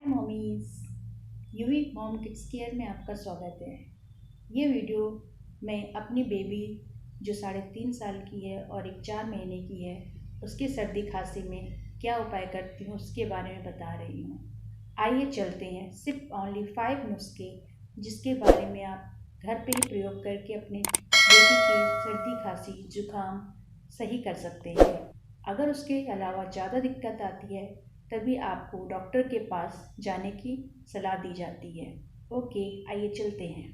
Mommies UV mom kids care में आपका स्वागत है। ये वीडियो मैं अपनी बेबी जो 3.5 साल की है और एक 4 महीने की है उसके सर्दी खांसी में क्या उपाय करती हूँ उसके बारे में बता रही हूँ। आइए चलते हैं। सिर्फ ओनली 5 नुस्खे जिसके बारे में आप घर पे ही प्रयोग करके अपने बेबी की सर्दी खांसी जुकाम सही कर सकते हैं। अगर उसके अलावा ज़्यादा दिक्कत आती है तभी आपको डॉक्टर के पास जाने की सलाह दी जाती है। ओके, आइए चलते हैं।